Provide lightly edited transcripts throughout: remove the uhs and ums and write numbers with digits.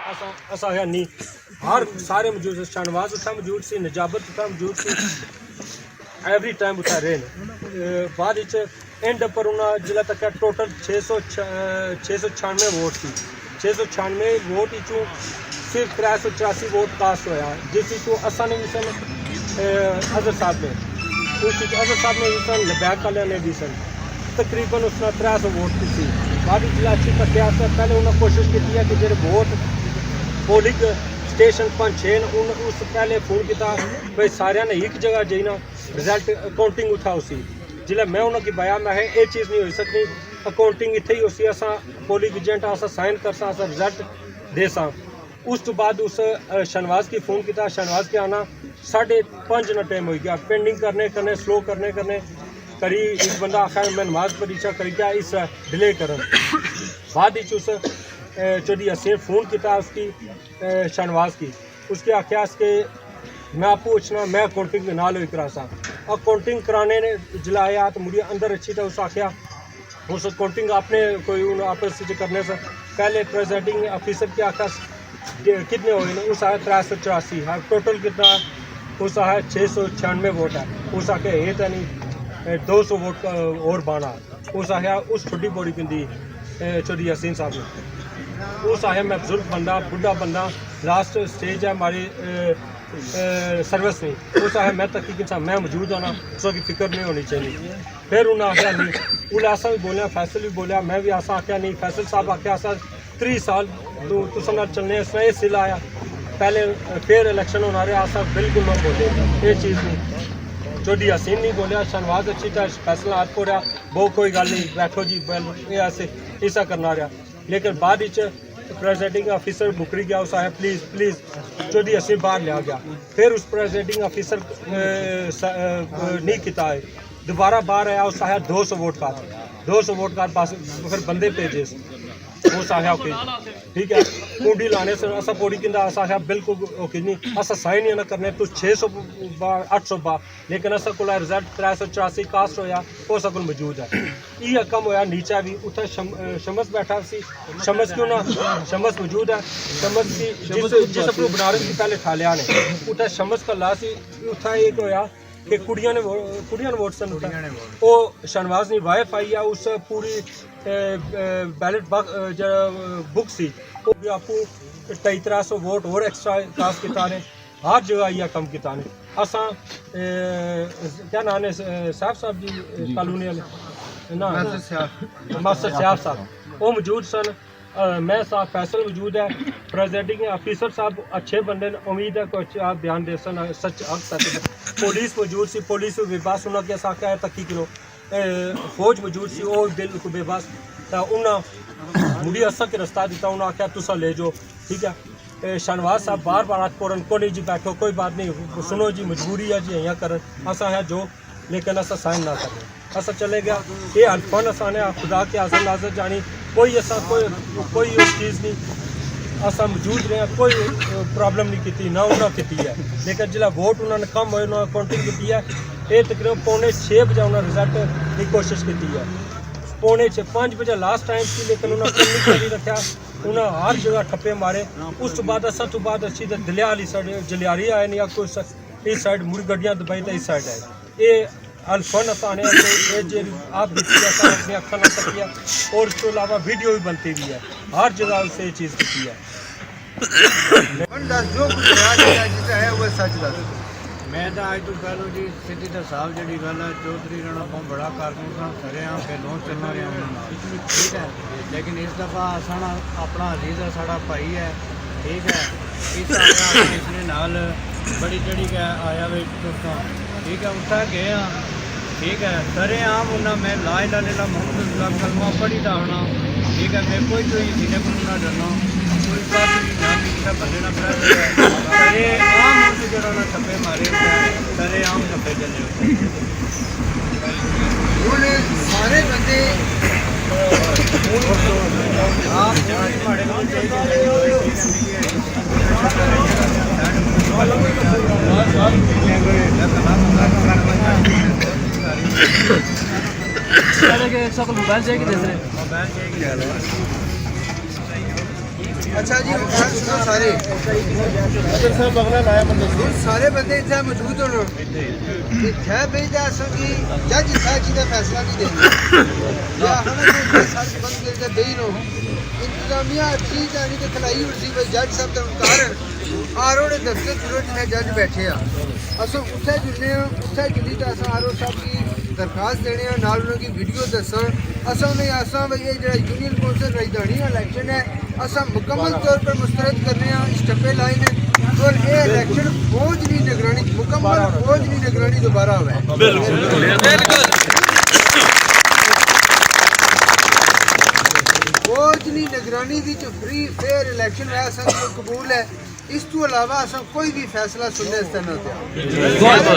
असा है नहीं हर सारे मौजूद से शाहनवाज उठा मौजूद सी नजाबत उठा मौजूद सी एवरी टाइम उठा रहे बाद एंड पर उन्हें जिला तक टोटल 696 वोट सी 696 वोट चू सिर्फ 384 वोट कास्ट होया जिस असा ने भी सन अजहर साहब ने उस अजहर साहब ने भी सन लबैक वाले ने भी सन तकरीबन उसने 300 वोट की सी बाद जिला अच्छी तक पहले उन्हें कोशिश की है कि जो वोट पोलिंग स्टेशन 5-6 उस पहले फोन किया भाई सारे ने एक जगह जाइना रिजल्ट अकाउंटिंग उठा उसी जिले मैं उन्होंने बया मैं ये चीज़ नहीं हो सकती अकाउंटिंग इतने ही उसी असा पोलिंग एजेंट असा साइन कर सा रिजल्ट दे सा उस तो बाद उस शाहनवाज की फ़ोन किया शाहनवाज के आना 5:30 ना टाइम हो गया पेंडिंग करने स्लो करने करी एक बंदा आखिर मैं नमाज परीक्षा करी क्या इस डिले कर बाद उस चौधरी हसीन फ़ोन किया उसकी शाहनवाज की उसके आख्या के मैं पूछना मैं अकाउंटिंग नाल हुई करा सा अकाउंटिंग कराने ने जलाया तो मुझे अंदर अच्छी था उस आख्या उस अकाउंटिंग आपने कोई आपस करने से पहले प्रेजेंटिंग ऑफिसर के आख्या कितने हुए उस आया 384 है टोटल कितना उस आया 696 वोट है उस आख्या ये तो नहीं 200 वोट और बाना उस आया उस छोटी बॉडी पिंदी चौधरी हसीन साहब ने उस आया मैं बुजुर्ग बंदा बुढ़ा बंदा लास्ट स्टेज है हमारी सर्विस में उस आया मैं तक मैं मौजूद होना उसकी फिक्र नहीं होनी चाहिए फिर उन्हें आख्या नहीं उन्हें ऐसा भी बोलिया फैसल भी बोलिया मैं भी ऐसा आख्या नहीं फैसल साहब आख्या ऐसा 3 साल तुम चलने इसने ये सिल आया पहले फिर इलेक्शन होना रहा ऐसा बिल्कुल ना बोले ये चीज़ नहीं चौधरी हसीन नहीं बोलिया शाहनवाज अच्छी था फैसला हाथ को रहा वो कोई गल नहीं बैठो जी ये ऐसे ऐसा करना रहा लेकिन बाद प्रेजेंटिंग ऑफिसर मुकरी गया उस आया प्लीज़ चौधरी हसीन बाहर लिया गया फिर उस प्रेजेंटिंग ऑफिसर नहीं किया है दोबारा बाहर आया उस आया 200 वोट का पास फिर बंदे भेजे उस आया ओके ठीक है कुंडी लाने से असा पौड़ी किंदा असा आया बिल्कुल ओके नहीं असा साइन ही ना करने तो 600 बार 800 बार लेकिन असा को रिजल्ट 384 कास्ट होया वो सब मौजूद है ये कम होया नीचा भी उठा शमस बैठा सी शमस क्यों ना शमस मौजूद है शमस की जिस अपने बनारस की पहले ठा लिया ने उठा शमस का ला सी उठा एक होया कि कुड़ियां ने वोट सन वो शाहनवाज ने वाइफ आई है उस पूरी बैलेट बुक सी वो भी आपको 250-300 वोट और एक्स्ट्रा कास्ट किता ने हर जगह आइया कम किता ने असा क्या नाम है साहब जी कॉलोनी वाले ना मास्टर साहब वो मौजूद सन मैं साहब फैसल मौजूद है प्रेजेंटिंग ऑफिसर साहब अच्छे बंदे उम्मीद है कुछ आप ध्यान दे सन सच पुलिस मौजूद सी पुलिस बेबस उन्होंने क्या साख्या है तकी किलो फौज मौजूद सी वो बिल्कुल बेबस तो उन्हें मुड़ी असा के रस्ता दिता उन्हें आख्या तुसा ले जाओ ठीक है शाहनवाज साहब बार हाथ पोरन को नहीं जी बैठो कोई बात नहीं सुनो जी मजबूरी है जी यहाँ कर असा है जो लेकिन असा साइन ना करें असा चले गया ये अल्फन असा ने खुदा के आजम नाजर जानी कोई ऐसा कोई चीज़ नहीं असा मौजूद रहे कोई प्रॉब्लम नहीं की ना उन्होंने की है लेकिन जिला वोट उन्होंने कम हुए उन्होंने काउंटिंग की है ये तकरीबन 5:45 बजे उन्होंने रिजल्ट की कोशिश की है 5:45 बजे लास्ट टाइम थी लेकिन उन्होंने कम नहीं जारी रखा उन्हें हर जगह ठप्पे मारे उस तो बाद असा तो बाद अच्छी दलिया वाली साइड जलियारी आए नहीं या कोई इस साइड मुड़ी गड्डियाँ दबाई तो इस साइड आए ये अल्फन असाने आप देखिए अपनी अखा ना सकी है और इसके अलावा वीडियो भी बनती हुई है हर जगह उसे ये चीज़ की है मैं तो अज तो कह लो जी सीधी तो साहब जी गल है चौधरी राणा को बड़ा कारकुन सन सरे पहलों चलना रहा ठीक है लेकिन इस दफ़ा साड़ा अपना अजीज है साड़ा भाई है ठीक है इसने नाल बड़ी चढ़ी के आया वे ठीक है उठा गए ठीक है सरे आम उन्हें मैं ला इला मोहम्मद कलमा पढ़ी था होना ठीक है मैं कोई तो सीने को ना डरना कोई बात नाम किसी बंदे ना सरे आम उस जरा ना छप्पे मारे सरे आम छप्पे चले सारे बंदे आप माड़े मोबाइल चाहिए मोबाइल चाहिए ਅੱਛਾ ਜੀ, ਹੁਣ ਗੱਲ ਸੁਣੋ ਸਾਰੇ। ਹੁਣ ਸਾਰੇ ਬੰਦੇ ਇੱਥੇ ਮੌਜੂਦ ਹੋਣ ਇੱਥੇ ਬੇਜਾ ਸੰਗੀ ਜੱਜ ਸਾਹਿਬ ਜੀ ਦਾ ਫੈਸਲਾ ਨਹੀਂ ਦੇਣਾ ਜਾਂ ਹੁਣ ਕੋਈ ਸਾਰੇ ਬੰਦੇ ਦੇ ਦੇਈ ਨੂੰ ਇੰਤਜ਼ਾਮੀਆ ਚੀਜ਼ ਆਣੀ ਤੇ ਖਲਾਈ ਉਰਸੀ ਬਈ ਜੱਜ ਸਾਹਿਬ ਦਾ ਕਾਰਨ ਆਰੋ ਦੇ ਦਫ਼ਤਰ ਚੁਰੋ ਜਿੱਥੇ ਜੱਜ ਬੈਠੇ ਆ ਅਸਾਂ ਉੱਥੇ ਜੁੜਨੇ ਆ ਉੱਥੇ ਜੁੜੀ ਤਾਂ ਅਸਾਂ ਆਰੋ ਸਾਹਿਬ ਦੀ दरखास्त देने नाल उन्होंने वीडियो दसा असा उन्हें आसा भाई ये जो यूनियन कौंसिल राजधानी इलेक्शन है असा मुकम्मल तौर पर मुस्तरद करने स्टपे लाए हैं और ये इलेक्शन फौज की निगरानी मुकम्मल फौज की निगरानी दोबारा हुआ फौज की निगरानी फ्री फेयर इलेक्शन है कबूल है। इस तो अलावा असा कोई भी फैसला सुनने सारे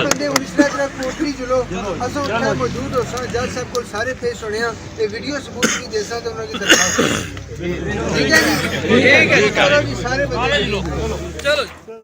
बंदे इस तरह कोटरी चलो असा उत्थे मौजूद हो जज साहब को सारे पेश होने वीडियो सबूत भी दे सकते उन्होंने दरखास्त ठीक है जी सारे बंदे चलो।